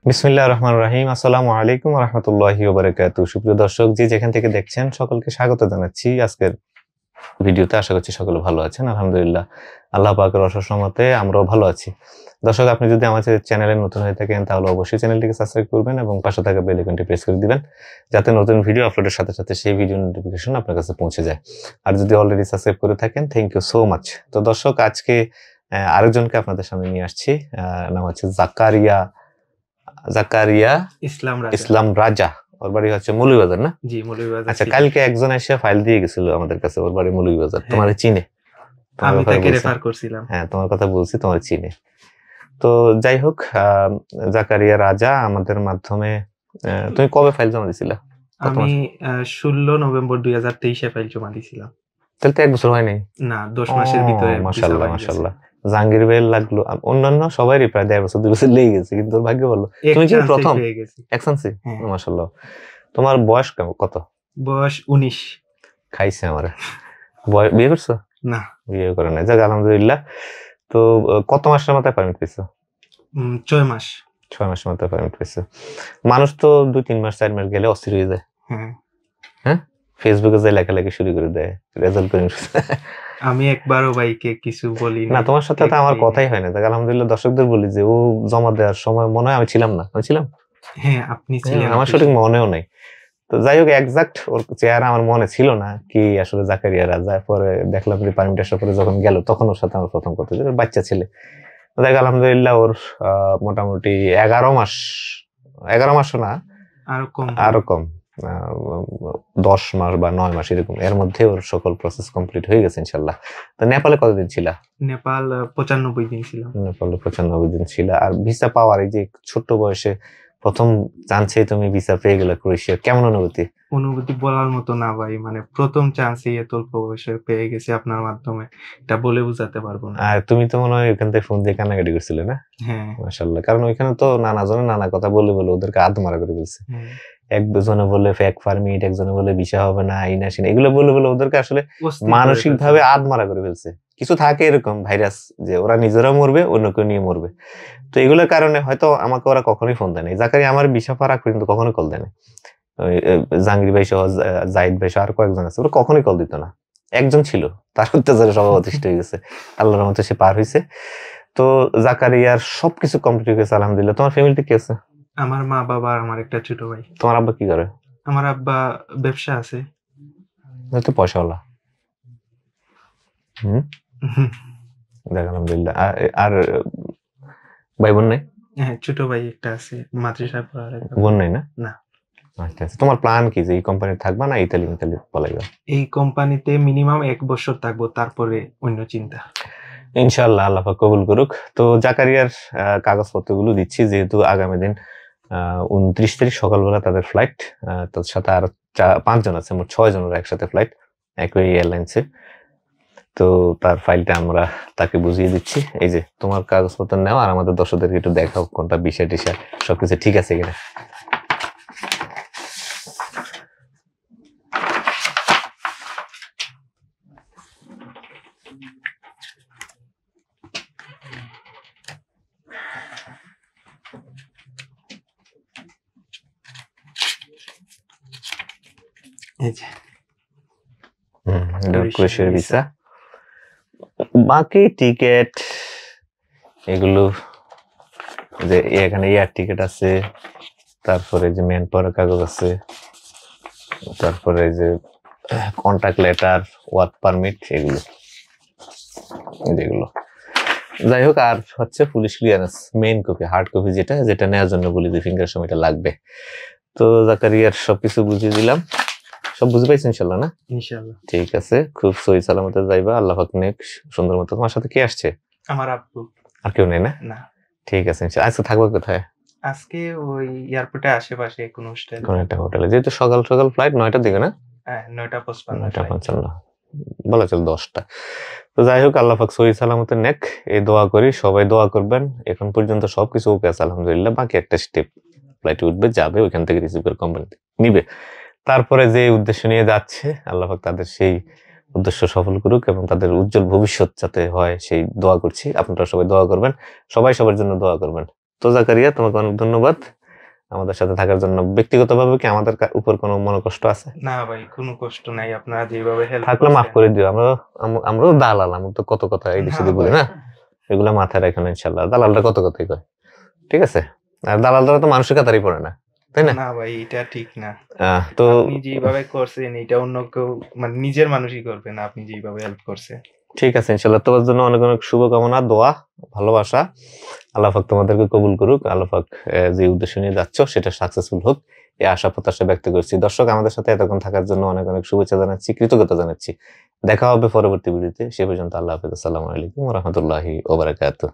বিসমিল্লাহির রহমানির রহিম। আসসালামু আলাইকুম ওয়া রাহমাতুল্লাহি ওয়া বারাকাতুহু। সুপ্রিয় দর্শক যে যেখান থেকে দেখছেন সকলকে স্বাগত জানাচ্ছি আজকের ভিডিওতে। আশা করছি সকলে ভালো আছেন। আলহামদুলিল্লাহ আল্লাহ পাকের অশেষ রহমতে আমরাও ভালো আছি। দর্শক, আপনি যদি আমাদের চ্যানেলে নতুন হয়ে থাকেন তাহলে অবশ্যই চ্যানেলটিকে সাবস্ক্রাইব করবেন এবং পাশে থাকা বেল আইকনটি প্রেস করে দিবেন, যাতে নতুন ভিডিও আপলোডের সাথে সাথে সেই ভিডিও নোটিফিকেশন আপনার কাছে পৌঁছে যায়। আর যদি অলরেডি সাবস্ক্রাইব করে থাকেন, থ্যাংক ইউ সো মাচ। তো দর্শক, আজকে আরেকজনকে আপনাদের সামনে নিয়ে আসছি। নাম হচ্ছে জাকারিয়া ইসলাম রাজা। ওর বাড়ি হচ্ছে মৌলভীবাজার, না? জি, মৌলভীবাজার। আচ্ছা, কালকে একজন এসে ফাইল দিয়ে গেছিল আমাদের কাছে, ওর বাড়ি মৌলভীবাজার। তোমার চিনে? আমি তাকে রেফার করছিলাম। হ্যাঁ, তোমার কথা বলছি, তোমার চিনে। তো যাই হোক, জাকারিয়া রাজা আমাদের মাধ্যমে। তুমি কবে ফাইল জমা দিছিলা? আমি 16 নভেম্বর 2023 ফাইল জমা দিছিলাম। তাহলে তো 1 বছর হয় নাই? না, 10 মাসের ভিতরে। মাশাআল্লাহ মাশাআল্লাহ। জাহাঙ্গীর ভাই লাগলো, অন্যান্য সবারই প্রায় 1.5 বছর 2 বছর লেগে গেছে, কিন্তু তোর ভাগ্য ভালো, তুমি কি প্রথম? এক্সান্সি। মাশাআল্লাহ। তোমার বয়স কত? বয়স 19। খাইছে আমারে। বিয়ে করছো? না, বিয়ে করে নাই। যাক, আলহামদুলিল্লাহ। তো কত মাসের মাথায় পারমিট পেয়েছো? 6 মাস। 6 মাসের মাথায় পারমিট পেয়েছো। মানুষ তো 2-3 মাস 4 মাস গেলে অস্থির হয়ে যায়। হ্যাঁ, ফেসবুকে যে লেখালেখি শুরু করে দেয়, রেজাল্ট করে। আমি একবারও ভাইকে কিছু বলি না, তোমার সাথে তো আমার কথাই হয় না। যাক, আলহামদুলিল্লাহ। দর্শকদের বলি যে ও জমা দেওয়ার সময় মনে হয় আমি ছিলাম না। আমি ছিলাম? হ্যাঁ, আপনি ছিলেন। আমার সঠিক মনেও নাই। তো যাই হোক, এক্সাক্ট ওর চেহারা আমার মনে ছিল না কি আসলে জাকারিয়া রাজা। পরে দেখলাম যে পারমিট আসার পরে যখন গেল, তখন ওর সাথে আমার প্রথম কথা, বাচ্চা ছেলে। দেখ, আলহামদুলিল্লাহ ওর মোটামুটি 11 মাসও না, আরো কম, 10 মাস বা 9 মাস এরকম, এর মধ্যে ওর সকল প্রসেস কমপ্লিট হয়ে গেছে ইনশাল্লাহ। তো নেপালে কতদিন ছিল? নেপাল 95 দিন ছিল। নেপালে 95 দিন ছিল। আর ভিসা পাওয়ার এই যে ছোট্ট বয়সে প্রথম চান্সে তুমি ভিসা পেয়ে গেলে ক্রোয়েশিয়া, কেমন অনুভূতি? অনুভূতি বলার মতো না ভাই, মানে প্রথম চান্সে এত অল্প বয়সে পেয়ে গেছি আপনার মাধ্যমে, এটা বলে বোঝাতে পারবো না। আর তুমি তো মনে হয় ওখান থেকে ফোন দিয়ে কান্নাকাটি করছিলে, না? হ্যাঁ, মাশাআল্লাহ। কারণ ওইখানে তো নানা জনে নানা কথা বলে বলে ওদেরকে আদমারা করে ফেলছে। একজনে বলে ফেক পারমিট, একজনে বলে ভিসা হবে না, এই না সিনা, এগুলো বলে বলে ওদেরকে আসলে মানসিক ভাবে আদমারা করে ফেলছে। কিছু থাকে এরকম ভাইরাস, যে ওরা নিজেরা মরবে, অন্য কেউ নিয়ে মরবে। তো এগুলোর কারণে হয়তো আমাকে ওরা কখনোই ফোন দেয় নাই। জাকারিয়া আমার ভিসা পাওয়ার কিন্তু কখনোই কল দেয় না। জাহাঙ্গীর ভাই সহ, জাহিদ ভাই সহ আর কয়েকজন আছে, ওরা কখনোই কল দিত না। একজন ছিল, তার অত্যাচারে সবাই অতিষ্ঠ হয়ে গেছে। আল্লাহর রহমতে সে পার হয়েছে। তো জাকারিয়ার সবকিছু কমপ্লিট হয়ে গেছে আলহামদুলিল্লাহ। তোমার ফ্যামিলিতে কি আছে? আমার মা, বাবা, আমার একটা ছোট ভাই। তোমার আব্বা কি করে? আমার আব্বা ব্যবসা আছে। তো পয়সাওয়ালা। দেখ, আলহামদুলিল্লাহ। আর ভাই বোন নাই? হ্যাঁ, ছোট ভাই একটা আছে, মাদ্রাসায় পড়ে। বোন নাই? না না। আচ্ছা, তোমার প্ল্যান কি, যে এই কোম্পানিতে থাকবা না ইতালি পলাইবা? এই কোম্পানিতে মিনিমাম 1 বছর থাকবো, তারপরে অন্য চিন্তা। ইনশাআল্লাহ, আল্লাহ পাক কবুল করুক। তো জাকারিয়ার কাগজপত্রগুলো দিচ্ছি, যেহেতু আগামী দিন 29 তারিখ সকালবেলা তাদের ফ্লাইট। তার সাথে আর 5 জন আছে, মোট 6 জনের একসাথে ফ্লাইট, একই এয়ারলাইন্সে। তো তার ফাইলটা আমরা তাকে বুঝিয়ে দিচ্ছি। এই যে তোমার কাগজপত্র নেওয়া, আর আমাদের দর্শকদেরকে একটু দেখাও কোনটা বিষয় টিষয় সবকিছু ঠিক আছে কিনা। ক্রোয়েশিয়ার ভিসা, বাকি টিকেট, এগুলো যে এখানে এয়ার টিকেট আছে, তারপরে যে ম্যান পাওয়ার কাগজ আছে, তারপরে যে কন্ট্যাক্ট লেটার, ওয়ার্ক পারমিট, এগুলো যেগুলো। যাই হোক, আর হচ্ছে police clearance, main copy, hard copy, যেটা নেওয়ার জন্য বলি যে ফিঙ্গার সময়টা লাগবে। তো জাকারিয়ার সবকিছু বুঝিয়ে দিলাম। সব বুঝে পাইছি ইনশাল্লাহ? না, ইনশাআল্লাহ। ঠিক আছে, খুব সহি সালামতে যাইবা। আল্লাহ পাক নেক সুন্দর মতো। তোমার সাথে কে আসছে? আমার আব্বু। আর কেউ নেই? না, না। ঠিক আছে। আজকে থাকবো কোথায়? আজকে ওই এয়ারপোর্টে আশেপাশে কোন একটা হোটেলে, যেহেতু সকাল সকাল ফ্লাইট 9টার দিকে। না, 9:55 বলা চল 10টা। তো যাই হোক, আল্লাহ পাক সহি সালামতে নেক, এই দোয়া করি, সবাই দোয়া করবেন। এখন পর্যন্ত সবকিছু ওকে আছে আলহামদুলিল্লাহ। বাকি একটা স্টেপ, ফ্লাইটে উঠবে, যাবে, ওইখান থেকে রিসিভ করে কোম্পানিতে নিবে। তারপরে যে উদ্দেশ্য নিয়ে যাচ্ছে, আল্লাহ পাক তাদের সেই উদ্দেশ্য সফল করুক এবং তাদের উজ্জ্বল ভবিষ্যৎ যাতে হয় সেই দোয়া করছি। আপনারা সবাই দোয়া করবেন, সবাই সবার জন্য দোয়া করবেন। তো জাকারিয়া, তোমাকে অনেক ধন্যবাদ আমাদের সাথে থাকার জন্য। ব্যক্তিগতভাবে কি আমাদের উপর কোনো মনোকষ্ট আছে? না ভাই, কোনো কষ্ট নাই, আপনারা যেভাবে হেল্প থাকলে মাফ করে দিও। আমরাও দালাল, আমরা তো কত কথা এই দেশে বলি না, এগুলা মাথায় রাখো না ইনশাল্লাহ। দালালটা কত কথাই কয়, ঠিক আছে? আর দালালরা তো মানুষের কাতারই পড়ে না, তাই না? না ভাই, এটা ঠিক না। তো আপনি যেভাবে করছেন এটা অন্য কেউ মানে নিজের মানুষই করবে না, আপনি যেভাবে হেল্প করছেন। ঠিক আছে ইনশাল্লাহ, তোমার জন্য অনেক অনেক শুভকামনা, দোয়া, ভালোবাসা। আল্লাহ পাক তোমাদেরকে কবুল করুক। আল্লাহ পাক যে উদ্দেশ্য নিয়ে যাচ্ছ সেটা সাকসেসফুল হোক, এই আশা প্রত্যাশা ব্যক্ত করছি। দর্শক, আমাদের সাথে এতক্ষণ থাকার জন্য অনেক অনেক শুভেচ্ছা জানাচ্ছি, কৃতজ্ঞতা জানাচ্ছি। দেখা হবে পরবর্তী ভিডিওতে। সে পর্যন্ত আল্লাহ হাফেজ। আসসালামু আলাইকুম ওয়া রাহমাতুল্লাহি ওয়া বারাকাতুহু।